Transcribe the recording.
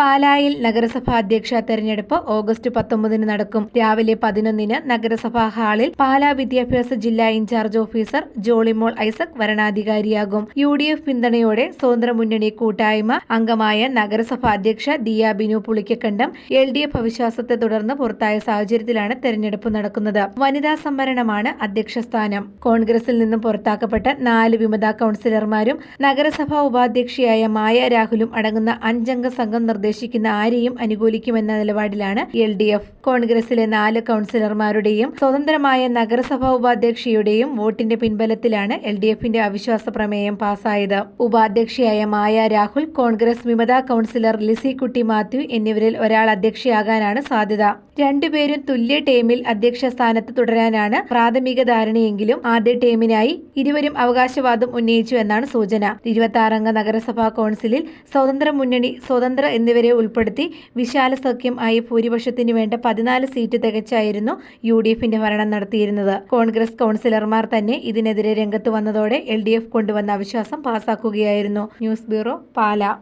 പാലായിൽ നഗരസഭാ അധ്യക്ഷ തെരഞ്ഞെടുപ്പ് ഓഗസ്റ്റ് 19 നടക്കും. രാവിലെ 11 നഗരസഭാ ഹാളിൽ പാലാ വിദ്യാഭ്യാസ ജില്ലാ ഇൻചാർജ് ഓഫീസർ ജോളിമോൾ ഐസക് വരണാധികാരിയാകും. UDF പിന്തുണയോടെ സ്വതന്ത്ര മുന്നണി കൂട്ടായ്മ അംഗമായ നഗരസഭാ അധ്യക്ഷ ദിയ ബിനു പുളിക്കക്കണ്ടം LDF അവിശ്വാസത്തെ തുടർന്ന് പുറത്തായ സാഹചര്യത്തിലാണ് തെരഞ്ഞെടുപ്പ് നടക്കുന്നത്. വനിതാ സംവരണമാണ് അധ്യക്ഷ സ്ഥാനം. കോൺഗ്രസിൽ നിന്നും പുറത്താക്കപ്പെട്ട 4 വിമത കൌൺസിലർമാരും നഗരസഭാ ഉപാധ്യക്ഷയായ മായ രാഹുലും അടങ്ങുന്ന 5-അംഗ സംഘം നിർദ്ദേശിക്കുന്ന ആരെയും അനുകൂലിക്കുമെന്ന നിലപാടിലാണ് LDF. കോൺഗ്രസിലെ 4 കൌൺസിലർമാരുടെയും സ്വതന്ത്രമായ നഗരസഭാ ഉപാധ്യക്ഷയുടെയും വോട്ടിന്റെ പിൻബലത്തിലാണ് LDFന്റെ അവിശ്വാസ പ്രമേയം പാസായത്. ഉപാധ്യക്ഷയായ മായ രാഹുൽ, കോൺഗ്രസ് വിമത കൌൺസിലർ ലിസിക്കുട്ടി മാത്യു എന്നിവരിൽ ഒരാൾ അധ്യക്ഷയാകാനാണ് സാധ്യത. രണ്ടുപേരും തുല്യ ടേമിൽ അധ്യക്ഷ സ്ഥാനത്ത് തുടരാനാണ് പ്രാഥമിക ധാരണയെങ്കിലും ആദ്യ ടേമിനായി ഇരുവരും അവകാശവാദം ഉന്നയിച്ചു എന്നാണ് സൂചന. 26-അംഗ നഗരസഭാ കൌൺസിലിൽ സ്വതന്ത്ര മുന്നണി, സ്വതന്ത്ര എന്നിവരെ ഉൾപ്പെടുത്തി വിശാല സഖ്യം ആയി ഭൂരിപക്ഷത്തിന് വേണ്ട 14 സീറ്റ് തികച്ചായിരുന്നു UDFന്റെ ഭരണം നടത്തിയിരുന്നത്. കോൺഗ്രസ് കൌൺസിലർമാർ തന്നെ ഇതിനെതിരെ രംഗത്ത് വന്നതോടെ LDF കൊണ്ടുവന്ന അവിശ്വാസം പാസാക്കുകയായിരുന്നു. News bureau, Pala.